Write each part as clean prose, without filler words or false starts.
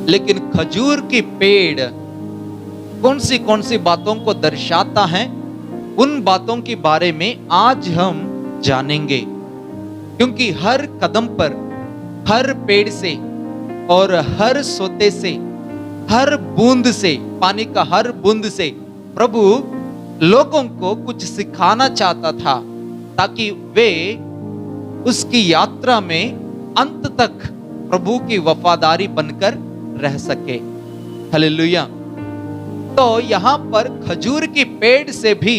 लेकिन खजूर की पेड़ कौन सी बातों को दर्शाता है, उन बातों के बारे में आज हम जानेंगे। क्योंकि हर कदम पर, हर पेड़ से और हर सोते से, हर बूंद से, पानी का हर बूंद से प्रभु लोगों को कुछ सिखाना चाहता था, ताकि वे उसकी यात्रा में अंत तक प्रभु की वफादारी बनकर रह सके। हालेलुया। तो यहां पर खजूर की पेड़ से भी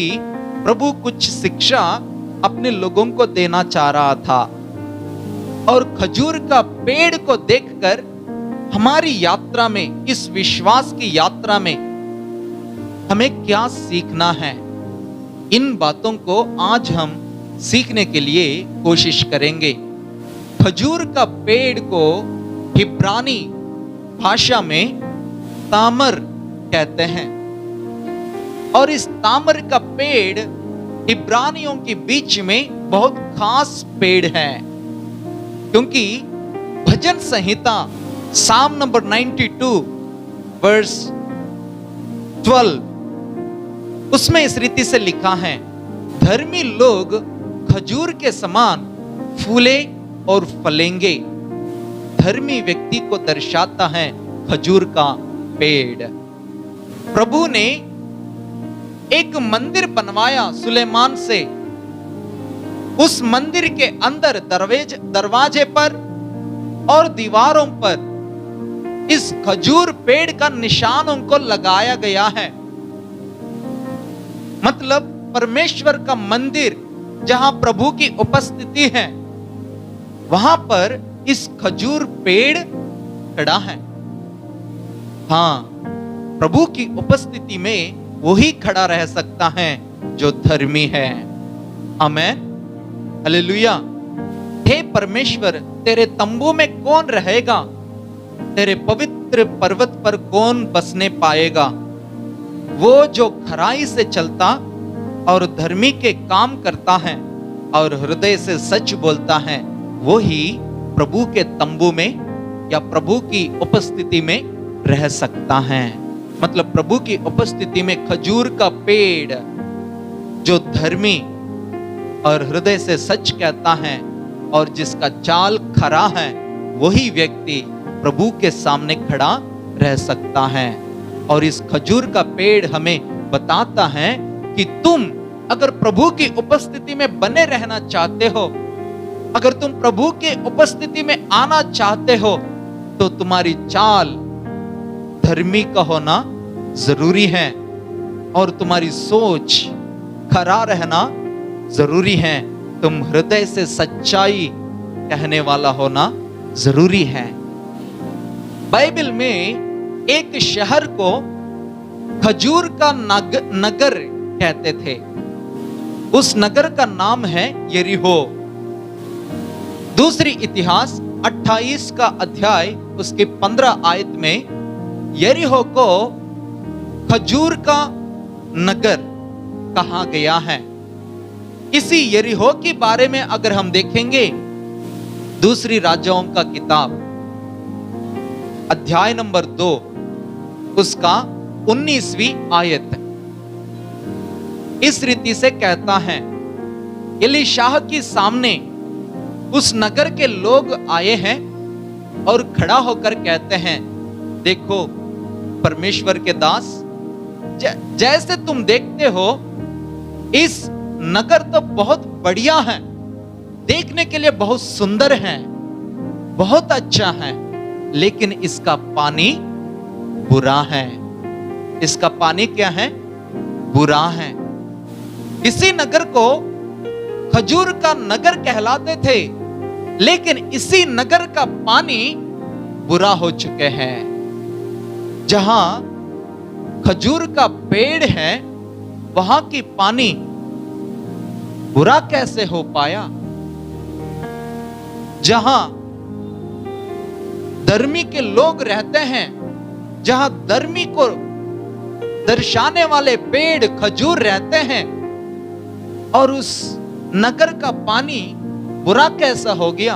प्रभु कुछ शिक्षा अपने लोगों को देना चाह रहा था। और खजूर का पेड़ को देखकर हमारी यात्रा में, इस विश्वास की यात्रा में हमें क्या सीखना है, इन बातों को आज हम सीखने के लिए कोशिश करेंगे। खजूर का पेड़ को इब्रानी भाषा में तामर कहते हैं, और इस तामर का पेड़ इब्रानियों के बीच में बहुत खास पेड़ है। क्योंकि भजन संहिता साम नंबर 92 वर्स 12, उसमें इस रीति से लिखा है, धर्मी लोग खजूर के समान फूले और फलेंगे। धर्मी व्यक्ति को दर्शाता है खजूर का पेड़। प्रभु ने एक मंदिर बनवाया सुलेमान से। उस मंदिर के अंदर दरवाजे पर और दीवारों पर इस खजूर पेड़ का निशान उनको लगाया गया है। मतलब परमेश्वर का मंदिर जहां प्रभु की उपस्थिति है, वहां पर इस खजूर पेड़ खड़ा है। हां, प्रभु की उपस्थिति में वही खड़ा रह सकता है जो धर्मी है। आमेन, हालेलुया। हे परमेश्वर, तेरे तंबू में कौन रहेगा? तेरे पवित्र पर्वत पर कौन बसने पाएगा? वो जो खराई से चलता और धर्मी के काम करता है और हृदय से सच बोलता है, वो ही प्रभु के तंबू में या प्रभु की उपस्थिति में रह सकता है। मतलब प्रभु की उपस्थिति में खजूर का पेड़ जो धर्मी और हृदय से सच कहता है और जिसका चाल खरा है, वही व्यक्ति प्रभु के सामने खड़ा रह सकता है। और इस खजूर का पेड़ हमें बताता है कि तुम अगर प्रभु की उपस्थिति में बने रहना चाहते हो, अगर तुम प्रभु के उपस्थिति में आना चाहते हो, तो तुम्हारी चाल धर्मी का होना जरूरी है और तुम्हारी सोच खरा रहना जरूरी है। तुम हृदय से सच्चाई कहने वाला होना जरूरी है। बाइबल में एक शहर को खजूर का नगर कहते थे। उस नगर का नाम है यरीहो। दूसरी इतिहास 28 का अध्याय उसके 15 आयत में यरीहो को खजूर का नगर कहा गया है। इसी यरीहो के बारे में अगर हम देखेंगे, दूसरी राजाओं का किताब अध्याय नंबर 2 उसका 19वीं आयत इस रीति से कहता है, एलीशाह के सामने उस नगर के लोग आए हैं और खड़ा होकर कहते हैं, देखो परमेश्वर के दास, जैसे तुम देखते हो इस नगर तो बहुत बढ़िया है, देखने के लिए बहुत सुंदर है, बहुत अच्छा है, लेकिन इसका पानी बुरा है। इसका पानी क्या है? बुरा है। इसी नगर को खजूर का नगर कहलाते थे, लेकिन इसी नगर का पानी बुरा हो चुके हैं। जहां खजूर का पेड़ है, वहां की पानी बुरा कैसे हो पाया? जहां धर्मी के लोग रहते हैं, जहां धर्मी को दर्शाने वाले पेड़ खजूर रहते हैं, और उस नगर का पानी बुरा कैसा हो गया?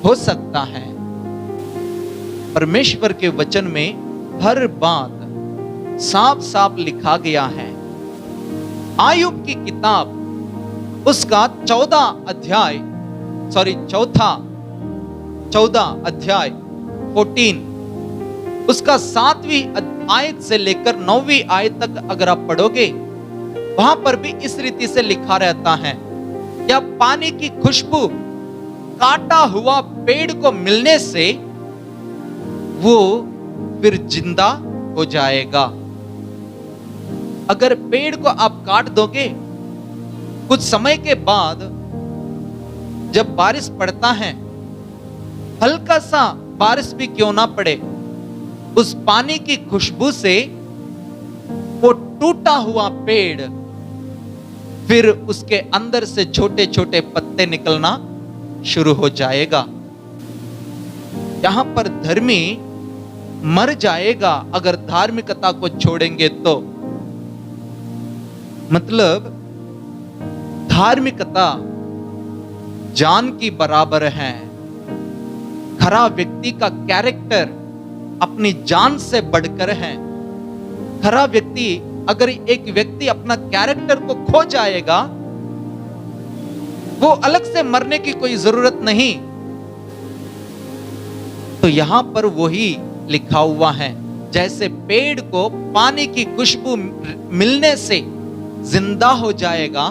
हो सकता है परमेश्वर के वचन में हर बात साफ साफ लिखा गया है। आयुब की किताब उसका 14 अध्याय 14 उसका 7वीं आयत से लेकर 9वीं आयत तक अगर आप पढ़ोगे, वहां पर भी इस रीति से लिखा रहता है, क्या पानी की खुशबू काटा हुआ पेड़ को मिलने से वो फिर जिंदा हो जाएगा। अगर पेड़ को आप काट दोगे, कुछ समय के बाद जब बारिश पड़ता है, हल्का सा बारिश भी क्यों ना पड़े, उस पानी की खुशबू से वो टूटा हुआ पेड़ फिर उसके अंदर से छोटे छोटे पत्ते निकलना शुरू हो जाएगा। यहां पर धर्मी मर जाएगा अगर धार्मिकता को छोड़ेंगे तो। मतलब धार्मिकता जान की बराबर है। खरा व्यक्ति का कैरेक्टर अपनी जान से बढ़कर है। खरा व्यक्ति, अगर एक व्यक्ति अपना कैरेक्टर को खो जाएगा, वो अलग से मरने की कोई जरूरत नहीं। तो यहां पर वही लिखा हुआ है, जैसे पेड़ को पानी की खुशबू मिलने से जिंदा हो जाएगा,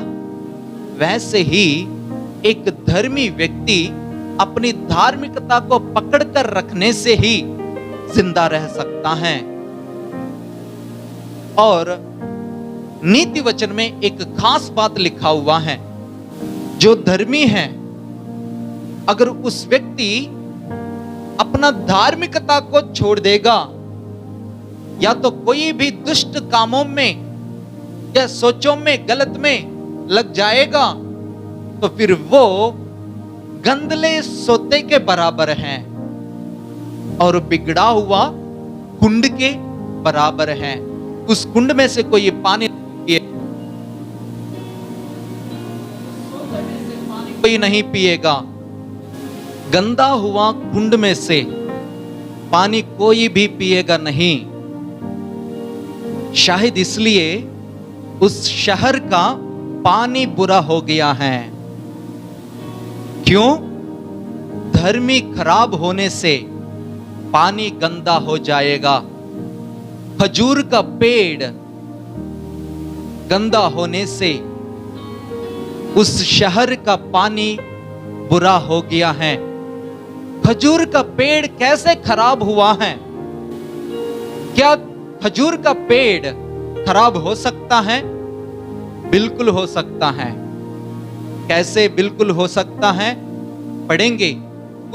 वैसे ही एक धर्मी व्यक्ति अपनी धार्मिकता को पकड़कर रखने से ही जिंदा रह सकता है। और नीति वचन में एक खास बात लिखा हुआ है, जो धर्मी है, अगर उस व्यक्ति अपना धार्मिकता को छोड़ देगा या तो कोई भी दुष्ट कामों में या सोचों में गलत में लग जाएगा, तो फिर वो गंदले सोते के बराबर है और बिगड़ा हुआ कुंड के बराबर है। उस कुंड में से कोई पानी कोई नहीं पिएगा। गंदा हुआ कुंड में से पानी कोई भी पिएगा नहीं। शायद इसलिए उस शहर का पानी बुरा हो गया है। क्यों? धर्मी खराब होने से पानी गंदा हो जाएगा। खजूर का पेड़ गंदा होने से उस शहर का पानी बुरा हो गया है। खजूर का पेड़ कैसे खराब हुआ है? क्या खजूर का पेड़ खराब हो सकता है? बिल्कुल हो सकता है। कैसे बिल्कुल हो सकता है? पढ़ेंगे।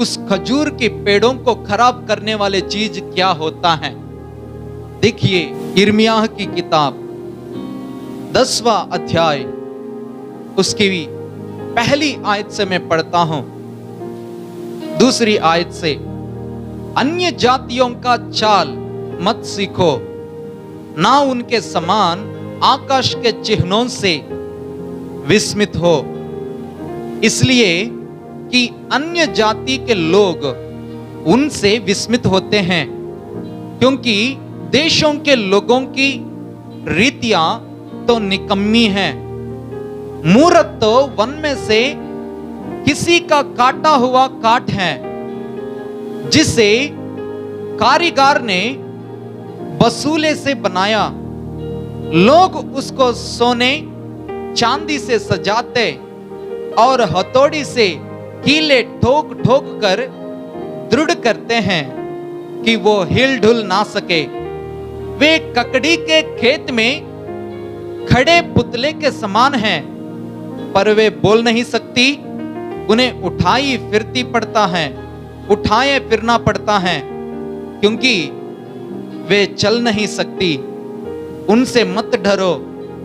उस खजूर के पेड़ों को खराब करने वाले चीज क्या होता है? देखिए, यिर्मयाह की किताब 10वां अध्याय उसकी पहली आयत से मैं पढ़ता हूं, दूसरी आयत से। अन्य जातियों का चाल मत सीखो, ना उनके समान आकाश के चिन्हों से विस्मित हो, इसलिए कि अन्य जाति के लोग उनसे विस्मित होते हैं, क्योंकि देशों के लोगों की रीतियां तो निकम्मी हैं। मूरत तो वन में से किसी का काटा हुआ काठ है, जिसे कारीगर ने बसूले से बनाया। लोग उसको सोने चांदी से सजाते और हथौड़ी से कीले ठोक ठोक कर दृढ़ करते हैं कि वो हिल डुल ना सके। वे ककड़ी के खेत में खड़े पुतले के समान हैं, पर वे बोल नहीं सकती। उन्हें उठाए फिरना पड़ता है, क्योंकि वे चल नहीं सकती। उनसे मत डरो,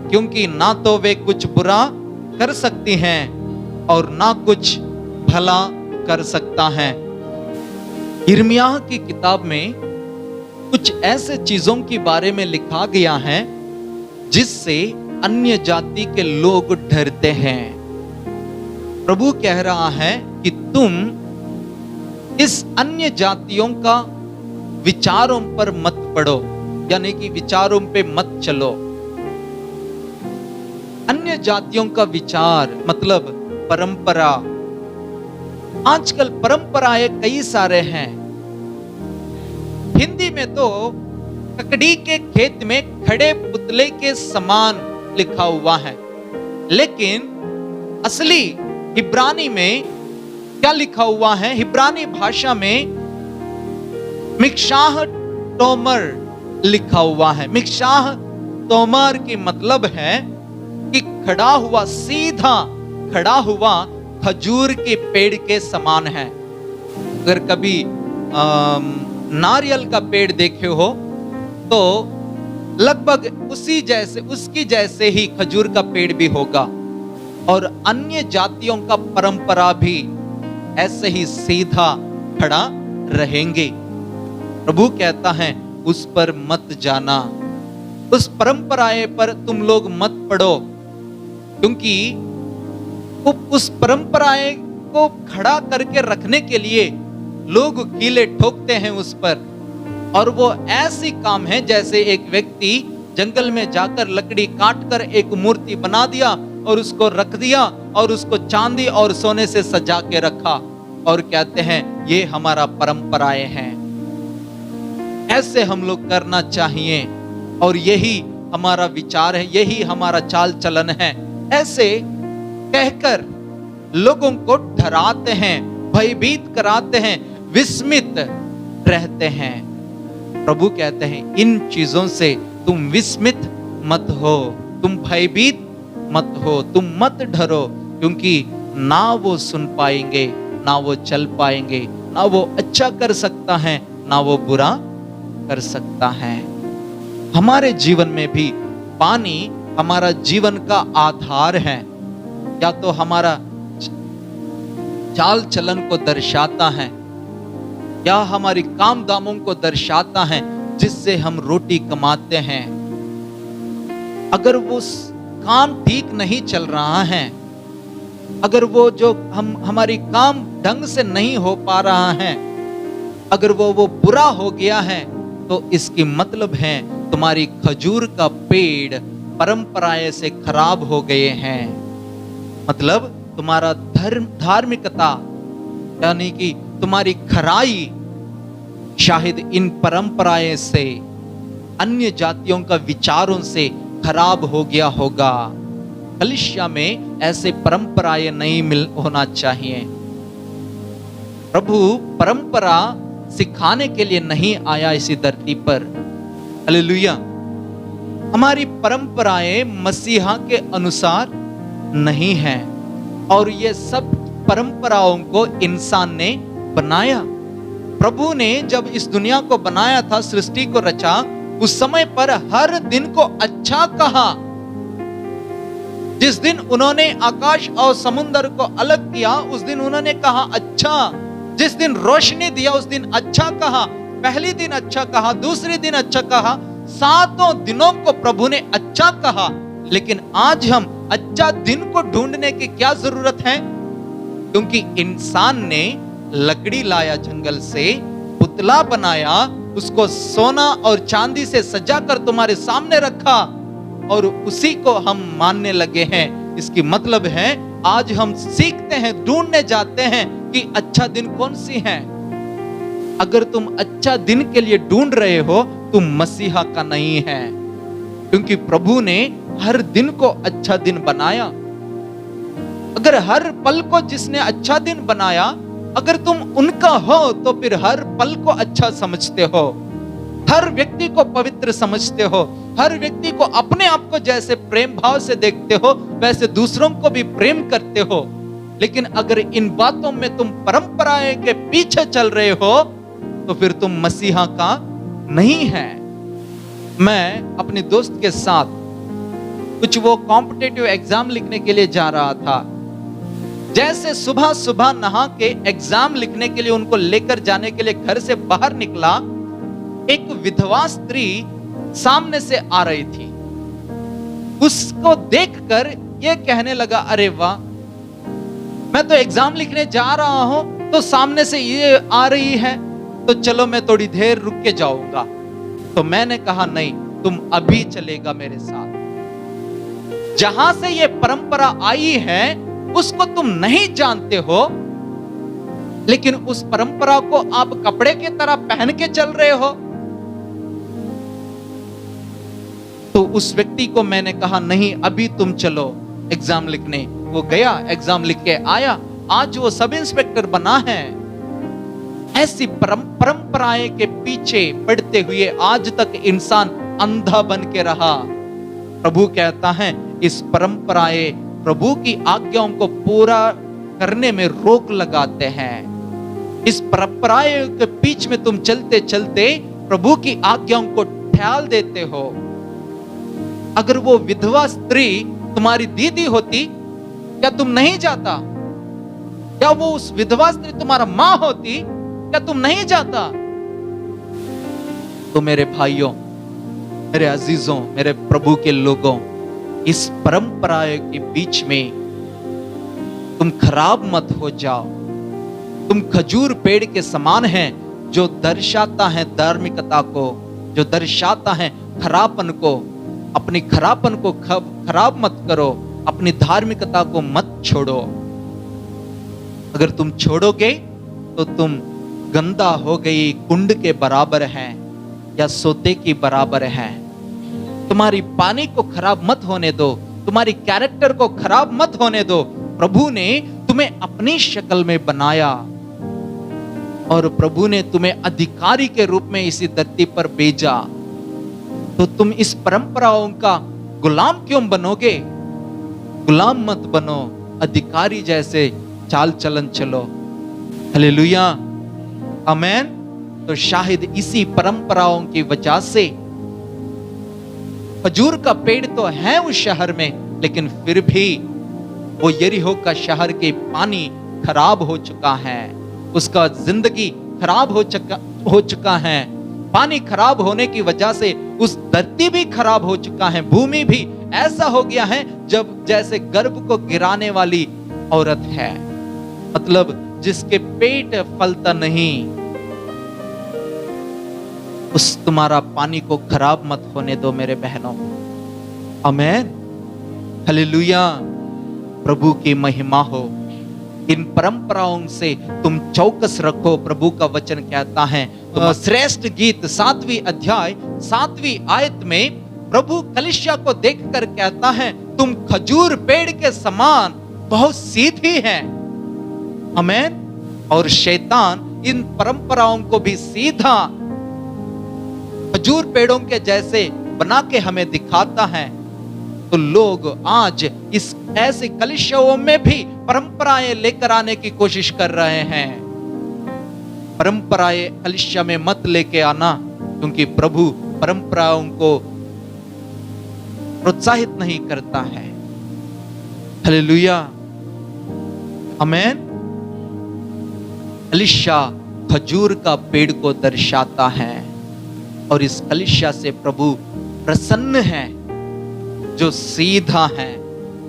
क्योंकि ना तो वे कुछ बुरा कर सकती हैं और ना कुछ भला कर सकता है। यिर्मयाह की किताब में कुछ ऐसे चीजों के बारे में लिखा गया है जिससे अन्य जाति के लोग डरते हैं। प्रभु कह रहा है कि तुम इस अन्य जातियों का विचारों पर मत पड़ो, यानी कि विचारों पे मत चलो। अन्य जातियों का विचार मतलब परंपरा। आजकल परंपराएं कई सारे हैं। हिंदी में तो ककड़ी के खेत में खड़े पुतले के समान लिखा हुआ है, लेकिन असली इब्रानी में क्या लिखा हुआ है? इब्रानी भाषा में मिक्शाह तोमर लिखा हुआ है। मिक्शाह तोमर की मतलब है कि खड़ा हुआ, सीधा खड़ा हुआ खजूर के पेड़ के समान है। अगर कभी नारियल का पेड़ देखे हो तो लगभग उसकी जैसे ही खजूर का पेड़ भी होगा, और अन्य जातियों का परंपरा भी ऐसे ही सीधा खड़ा रहेंगे। प्रभु कहता है उस पर मत जाना, उस परंपराएं पर तुम लोग मत पड़ो, क्योंकि उस परंपराएं को खड़ा करके रखने के लिए लोग कीले ठोकते हैं उस पर। और वो ऐसी काम है जैसे एक व्यक्ति जंगल में जाकर लकड़ी काटकर एक मूर्ति बना दिया और उसको रख दिया और उसको चांदी और सोने से सजा के रखा, और कहते हैं ये हमारा परंपराएं हैं। ऐसे हम लोग करना चाहिए, और यही हमारा विचार है, यही हमारा चाल चलन है। ऐसे कहकर लोगों को डराते हैं, भयभीत कराते हैं, विस्मित रहते हैं। प्रभु कहते हैं इन चीजों से तुम विस्मित मत हो, तुम भयभीत मत हो, तुम मत डरो, क्योंकि ना वो सुन पाएंगे, ना वो चल पाएंगे, ना वो अच्छा कर सकता है, ना वो बुरा कर सकता है। हमारे जीवन में भी पानी हमारा जीवन का आधार है, या तो हमारा चाल चलन को दर्शाता है, या हमारी काम दामों को दर्शाता है जिससे हम रोटी कमाते हैं। अगर वो काम ठीक नहीं चल रहा है, अगर वो जो हमारी काम ढंग से नहीं हो पा रहा है, अगर वो बुरा हो गया है, तो इसकी मतलब है तुम्हारी खजूर का पेड़ परंपराएं से खराब हो गए हैं। मतलब तुम्हारा धार्मिकता यानी कि तुम्हारी खराई शायद इन परंपराएं से, अन्य जातियों का विचारों से खराब हो गया होगा। कलीसिया में ऐसे परंपराएं नहीं होना चाहिए। प्रभु परंपरा सिखाने के लिए नहीं आया इसी धरती पर। हालेलुया। हमारी परंपराएं मसीहा के अनुसार नहीं हैं, और ये सब परंपराओं को इंसान ने बनाया। प्रभु ने जब इस दुनिया को बनाया था, सृष्टि को रचा, उस समय पर हर दिन को अच्छा कहा। जिस दिन उन्होंने आकाश और समुद्र को अलग किया, उस दिन उन्होंने कहा अच्छा। जिस दिन रोशनी दिया, उस दिन अच्छा कहा। पहले दिन अच्छा कहा, दूसरे दिन अच्छा कहा, 7 दिनों को प्रभु ने अच्छा कहा। लेकिन आज हम अच्छा दिन को ढूंढने की क्या जरूरत है? क्योंकि इंसान ने लकड़ी लाया, जंगल से पुतला बनाया, उसको सोना और चांदी से सजाकर तुम्हारे सामने रखा, और उसी को हम मानने लगे हैं। इसकी मतलब है आज हम सीखते हैं, ढूंढने जाते हैं कि अच्छा दिन कौन सी है। अगर तुम अच्छा दिन के लिए ढूंढ रहे हो, तुम मसीहा का नहीं है, क्योंकि प्रभु ने हर दिन को अच्छा दिन बनाया। अगर हर पल को जिसने अच्छा दिन बनाया, अगर तुम उनका हो, तो फिर हर पल को अच्छा समझते हो, हर व्यक्ति को पवित्र समझते हो, हर व्यक्ति को अपने आप को जैसे प्रेम भाव से देखते हो, वैसे दूसरों को भी प्रेम करते हो। लेकिन अगर इन बातों में तुम परंपराएं के पीछे चल रहे हो, तो फिर तुम मसीहा का नहीं है। मैं अपने दोस्त के साथ कुछ वो कॉम्पिटिटिव एग्जाम लिखने के लिए जा रहा था। जैसे सुबह सुबह नहा के एग्जाम लिखने के लिए उनको लेकर जाने के लिए घर से बाहर निकला, एक विधवा स्त्री सामने से आ रही थी। उसको देखकर ये कहने लगा, अरे वाह, मैं तो एग्जाम लिखने जा रहा हूं तो सामने से ये आ रही है, तो चलो मैं थोड़ी देर रुक के जाऊंगा। तो मैंने कहा नहीं, तुम अभी चलेगा मेरे साथ। जहां से ये परंपरा आई है उसको तुम नहीं जानते हो, लेकिन उस परंपरा को आप कपड़े की तरह पहन के चल रहे हो। तो उस व्यक्ति को मैंने कहा नहीं, अभी तुम चलो एग्जाम लिखने। वो गया, एग्जाम लिख के आया, आज वो सब इंस्पेक्टर बना है। ऐसी परंपराएं के पीछे पड़ते हुए आज तक इंसान अंधा बन के रहा। प्रभु कहता है इस परंपराएं प्रभु की आज्ञाओं को पूरा करने में रोक लगाते हैं। इस परंपराएं के बीच में तुम चलते चलते प्रभु की आज्ञाओं को ठेल देते हो। अगर वो विधवा स्त्री तुम्हारी दीदी होती, क्या तुम नहीं जाता? क्या वो उस विधवा स्त्री तुम्हारा मां होती, क्या तुम नहीं जाता? तो मेरे भाइयों, मेरे अजीजों, मेरे प्रभु के लोगों, इस परंपराएं के बीच में तुम खराब मत हो जाओ। तुम खजूर पेड़ के समान हैं जो दर्शाता है धार्मिकता को, जो दर्शाता है खराबपन को। अपनी खराबपन को खराब मत करो, अपनी धार्मिकता को मत छोड़ो। अगर तुम छोड़ोगे तो तुम गंदा हो गई कुंड के बराबर हैं या सोते की बराबर हैं। तुम्हारी पानी को खराब मत होने दो, तुम्हारी कैरेक्टर को खराब मत होने दो। प्रभु ने तुम्हें अपनी शक्ल में बनाया और प्रभु ने तुम्हें अधिकारी के रूप में इसी धरती पर भेजा। तो तुम इस परंपराओं का गुलाम क्यों बनोगे? गुलाम मत बनो, अधिकारी जैसे चाल चलन चलो। हालेलुया, आमेन। तो शायद इसी परंपराओं की वजह से खजूर का पेड़ तो है उस शहर में, लेकिन फिर भी वो यरीहो का शहर के पानी खराब हो चुका है, उसका जिंदगी खराब हो चुका है। पानी खराब होने की वजह से उस धरती भी खराब हो चुका है, भूमि भी ऐसा हो गया है जब जैसे गर्भ को गिराने वाली औरत है, मतलब जिसके पेट फलता नहीं। उस तुम्हारा पानी को खराब मत होने दो मेरे बहनों। आमेन, हालेलुया, प्रभु की महिमा हो। इन परंपराओं से तुम चौकस रखो। प्रभु का वचन कहता है श्रेष्ठ गीत 7वीं अध्याय 7वीं आयत में प्रभु कलीसिया को देखकर कहता है तुम खजूर पेड़ के समान बहुत सीधी हैं। आमेन। और शैतान इन परंपराओं को भी सीधा खजूर पेड़ों के जैसे बना के हमें दिखाता है। तो लोग आज इस ऐसे कलीसियाओं में भी परंपराएं लेकर आने की कोशिश कर रहे हैं। परंपराएं कलीसिया में मत लेके आना, क्योंकि प्रभु परंपराओं को प्रोत्साहित नहीं करता है। हालेलुया, आमेन। कलीसिया खजूर का पेड़ को दर्शाता है और इस कलीसिया से प्रभु प्रसन्न है, जो सीधा है,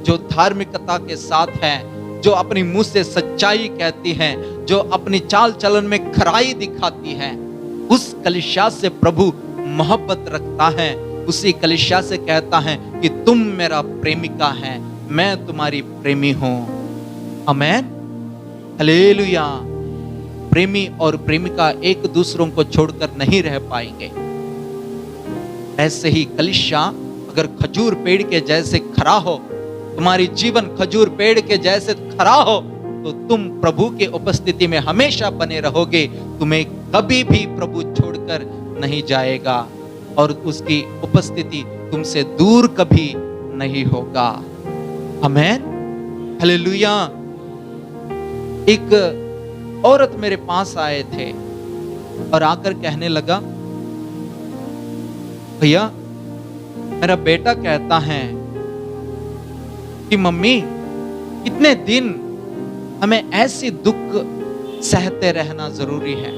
जो धार्मिकता के साथ है, जो अपनी मुंह से सच्चाई कहती है, जो अपनी चाल चलन में खराई दिखाती है। उस कलीसिया से प्रभु मोहब्बत रखता है। उसी कलीसिया से कहता है कि तुम मेरा प्रेमिका है, मैं तुम्हारी प्रेमी हूं। आमेन, हालेलुया। प्रेमी और प्रेमिका एक दूसरों को छोड़कर नहीं रह पाएंगे। ऐसे ही कलीसिया अगर खजूर पेड़ के जैसे खड़ा हो, तुम्हारी जीवन खजूर पेड़ के जैसे खड़ा हो, तो तुम प्रभु के उपस्थिति में हमेशा बने रहोगे। तुम्हें कभी भी प्रभु छोड़कर नहीं जाएगा और उसकी उपस्थिति तुमसे दूर कभी नहीं होगा। आमेन, हालेलुया। एक औरत मेरे पास आए थे और आकर कहने लगा, भैया मेरा बेटा कहता है कि मम्मी इतने दिन हमें ऐसी दुख सहते रहना जरूरी है।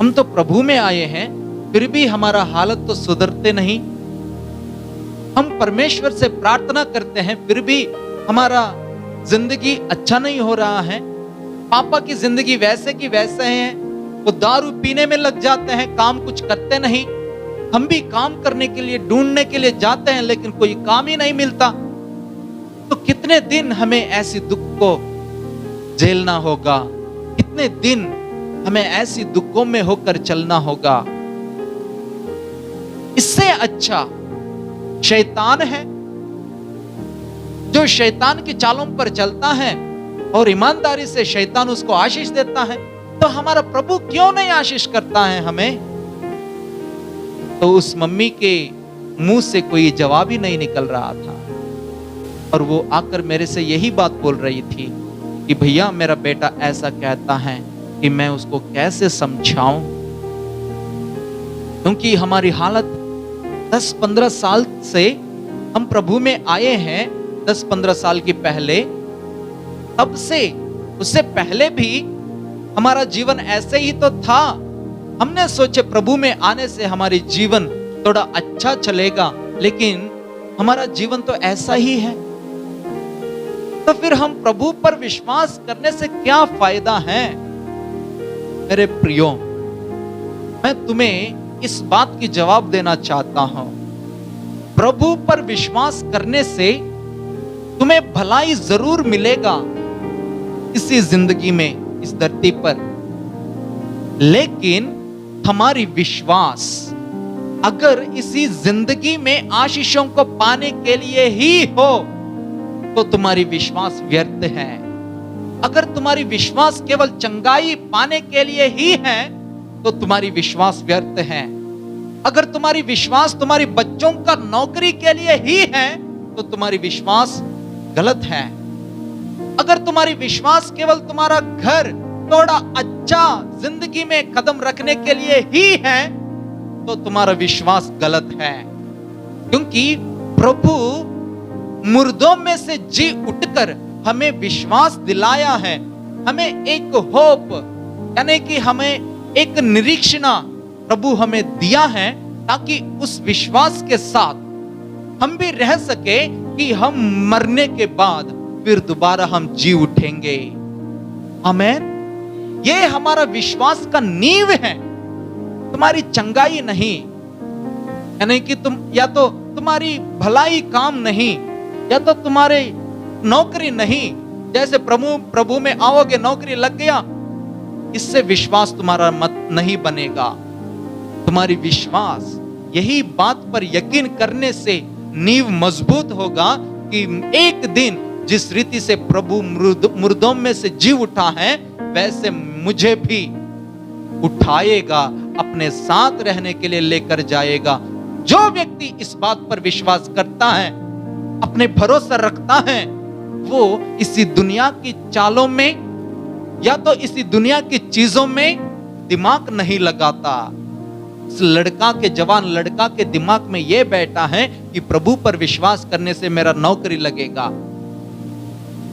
हम तो प्रभु में आए हैं, फिर भी हमारा हालत तो सुधरते नहीं। हम परमेश्वर से प्रार्थना करते हैं, फिर भी हमारा जिंदगी अच्छा नहीं हो रहा है। पापा की जिंदगी वैसे की वैसे है, वो दारू पीने में लग जाते हैं, काम कुछ करते नहीं। हम भी काम करने के लिए, ढूंढने के लिए जाते हैं, लेकिन कोई काम ही नहीं मिलता। तो कितने दिन हमें ऐसी दुख को झेलना होगा, कितने दिन हमें ऐसी दुखों में होकर चलना होगा। इससे अच्छा शैतान है, जो शैतान की चालों पर चलता है और ईमानदारी से शैतान उसको आशीष देता है। तो हमारा प्रभु क्यों नहीं आशीष करता है हमें? तो उस मम्मी के मुंह से कोई जवाब ही नहीं निकल रहा था, और वो आकर मेरे से यही बात बोल रही थी कि भैया मेरा बेटा ऐसा कहता है कि मैं उसको कैसे समझाऊं, क्योंकि हमारी हालत 10-15 साल से हम प्रभु में आए हैं, 10-15 साल की पहले, तब से उससे पहले भी हमारा जीवन ऐसे ही तो था। हमने सोचे प्रभु में आने से हमारी जीवन थोड़ा अच्छा चलेगा, लेकिन हमारा जीवन तो ऐसा ही है। तो फिर हम प्रभु पर विश्वास करने से क्या फायदा है? मेरे प्रियो, मैं तुम्हें इस बात की जवाब देना चाहता हूं। प्रभु पर विश्वास करने से तुम्हें भलाई जरूर मिलेगा इसी जिंदगी में, इस धरती पर, लेकिन हमारी विश्वास अगर इसी जिंदगी में आशीषों को पाने के लिए ही हो तो तुम्हारी विश्वास व्यर्थ है। अगर तुम्हारी विश्वास केवल चंगाई पाने के लिए ही है तो तुम्हारी विश्वास व्यर्थ है। अगर तुम्हारी विश्वास तुम्हारी बच्चों का नौकरी के लिए ही है तो तुम्हारी विश्वास गलत है। अगर तुम्हारी विश्वास केवल तुम्हारा घर थोड़ा अच्छा जिंदगी में कदम रखने के लिए ही है तो तुम्हारा विश्वास गलत है, क्योंकि प्रभु मुर्दों में से जी उठकर हमें विश्वास दिलाया है, हमें एक होप, यानी कि हमें एक निरीक्षण प्रभु हमें दिया है, ताकि उस विश्वास के साथ हम भी रह सके कि हम मरने के बाद फिर दोबारा हम जी उठेंगे। आमीन। ये हमारा विश्वास का नींव है, तुम्हारी चंगाई नहीं, यानी कि तुम या तो तुम्हारी भलाई काम नहीं, या तो तुम्हारे नौकरी नहीं। जैसे प्रभु में आओगे, नौकरी लग गया, इससे विश्वास तुम्हारा मत नहीं बनेगा। तुम्हारी विश्वास यही बात पर यकीन करने से नींव मजबूत होगा कि एक दिन जिस रीति से प्रभु मुर्दों में से जी उठा है, वैसे मुझे भी उठाएगा, अपने साथ रहने के लिए लेकर जाएगा। जो व्यक्ति इस बात पर विश्वास करता है, अपने भरोसा रखता है, वो इसी दुनिया की चालों में या तो इसी दुनिया की चीजों में दिमाग नहीं लगाता। इस जवान लड़का के दिमाग में यह बैठा है कि प्रभु पर विश्वास करने से मेरा नौकरी लगेगा।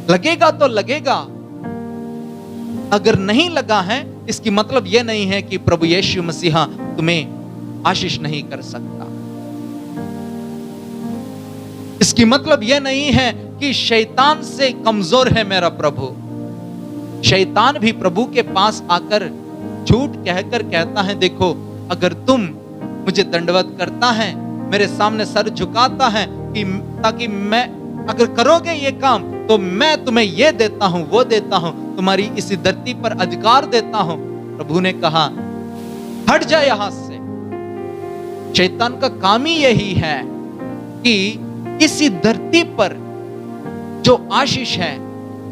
लगेगा तो लगेगा, अगर नहीं लगा है इसकी मतलब यह नहीं है कि प्रभु यीशु मसीहा तुम्हें आशीष नहीं कर सकता। इसकी मतलब यह नहीं है कि शैतान से कमजोर है मेरा प्रभु। शैतान भी प्रभु के पास आकर झूठ कहकर कहता है, देखो अगर तुम मुझे दंडवत करता है, मेरे सामने सर झुकाता है कि ताकि मैं अगर करोगे ये काम तो मैं तुम्हें ये देता हूं, वो देता हूं, तुम्हारी इसी धरती पर अधिकार देता हूं। प्रभु ने कहा हट जा यहां से। शैतान का काम ही यही है कि इसी धरती पर जो आशीष है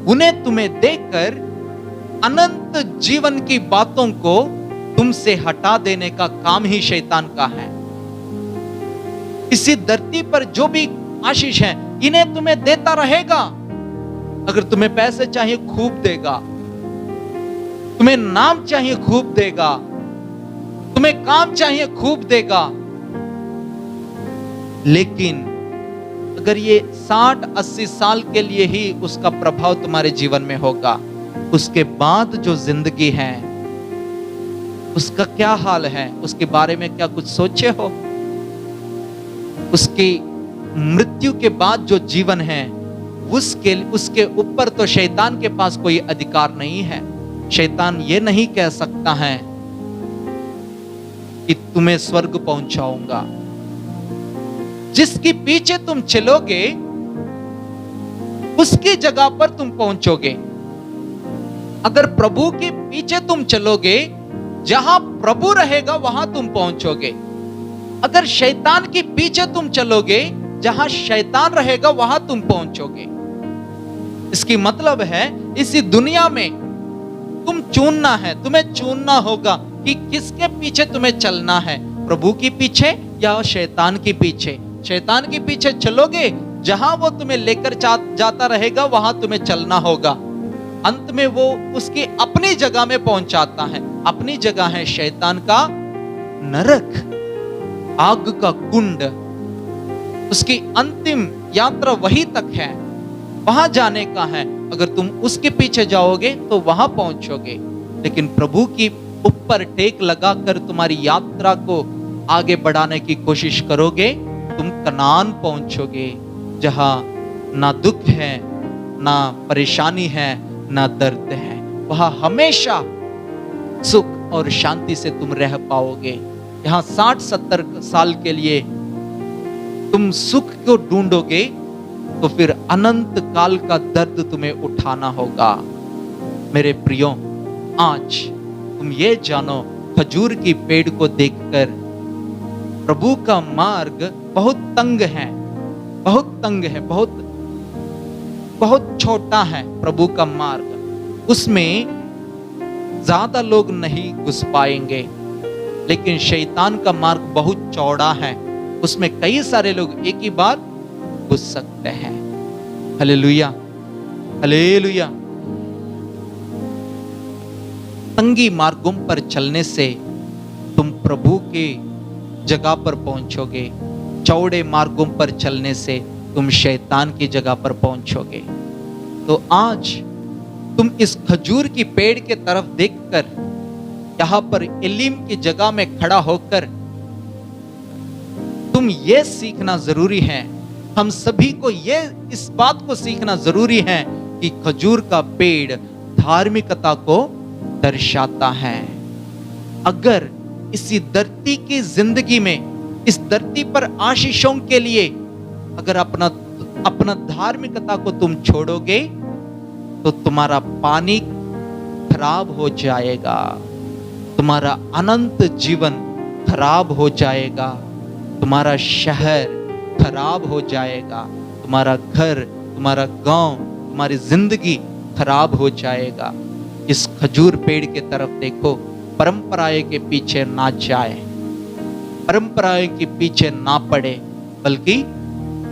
उन्हें तुम्हें देकर अनंत जीवन की बातों को तुमसे हटा देने का काम ही शैतान का है। इसी धरती पर जो भी आशीष है इन्हें तुम्हें देता रहेगा। अगर तुम्हें पैसे चाहिए खूब देगा, तुम्हें नाम चाहिए खूब देगा, तुम्हें काम चाहिए खूब देगा। लेकिन अगर ये 60-80 साल के लिए ही उसका प्रभाव तुम्हारे जीवन में होगा, उसके बाद जो जिंदगी है उसका क्या हाल है, उसके बारे में क्या कुछ सोचे हो? उसकी मृत्यु के बाद जो जीवन है उसके ऊपर तो शैतान के पास कोई अधिकार नहीं है। शैतान ये नहीं कह सकता है कि तुम्हें स्वर्ग पहुंचाऊंगा। जिसके पीछे तुम चलोगे उसकी जगह पर तुम पहुंचोगे। अगर प्रभु के पीछे तुम चलोगे, जहां प्रभु रहेगा वहां तुम पहुंचोगे। अगर शैतान के पीछे तुम चलोगे, जहां शैतान रहेगा वहां तुम पहुंचोगे। इसकी मतलब है इसी दुनिया में तुम चुनना है, तुम्हें चुनना होगा कि किसके पीछे तुम्हें चलना है, प्रभु के पीछे या शैतान के पीछे। शैतान के पीछे चलोगे, जहां वो तुम्हें लेकर जाता रहेगा वहां तुम्हें चलना होगा। अंत में वो उसकी अपनी जगह में पहुंचाता है। अपनी जगह है शैतान का नरक, आग का कुंड। उसकी अंतिम यात्रा वही तक है, वहां जाने का है। अगर तुम उसके पीछे जाओगे तो वहां पहुंचोगे, लेकिन प्रभु की ऊपर टेक लगाकर तुम्हारी यात्रा को आगे बढ़ाने की कोशिश करोगे, तुम कनान पहुंचोगे, जहां ना दुख है, ना परेशानी है, ना दर्द है। वहां हमेशा सुख और शांति से तुम रह पाओगे। यहां 60-70 साल के लिए तुम सुख को ढूंढोगे तो फिर अनंत काल का दर्द तुम्हें उठाना होगा। मेरे प्रियो, आज तुम ये जानो, खजूर की पेड़ को देखकर प्रभु का मार्ग बहुत तंग है, बहुत तंग है, बहुत बहुत छोटा है प्रभु का मार्ग। उसमें ज्यादा लोग नहीं घुस पाएंगे, लेकिन शैतान का मार्ग बहुत चौड़ा है, उसमें कई सारे लोग एक ही बार घुस सकते हैं। Hallelujah, hallelujah. तंगी मार्गों पर चलने से तुम प्रभु के जगह पर पहुंचोगे, चौड़े मार्गों पर चलने से तुम शैतान की जगह पर पहुंचोगे। तो आज तुम इस खजूर की पेड़ के तरफ देखकर, यहां पर एलीम की जगह में खड़ा होकर तुम ये सीखना जरूरी है, हम सभी को ये इस बात को सीखना जरूरी है कि खजूर का पेड़ धार्मिकता को दर्शाता है। अगर इसी धरती की जिंदगी में, इस धरती पर आशीषों के लिए अगर अपना धार्मिकता को तुम छोड़ोगे तो तुम्हारा पानी खराब हो जाएगा, तुम्हारा अनंत जीवन खराब हो जाएगा, तुम्हारा शहर खराब हो जाएगा, तुम्हारा घर, तुम्हारा गांव, तुम्हारी जिंदगी खराब हो जाएगा। इस खजूर पेड़ के तरफ देखो, परंपराएं के पीछे ना जाए, परंपराएं के पीछे ना पड़े, बल्कि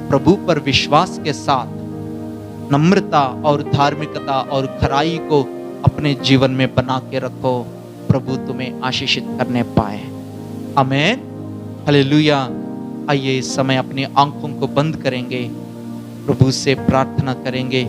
प्रभु पर विश्वास के साथ नम्रता और धार्मिकता और खराई को अपने जीवन में बना के रखो। प्रभु तुम्हें आशीषित करने पाए। आमीन, हालेलुया। आइए इस समय अपनी आंखों को बंद करेंगे, प्रभु से प्रार्थना करेंगे।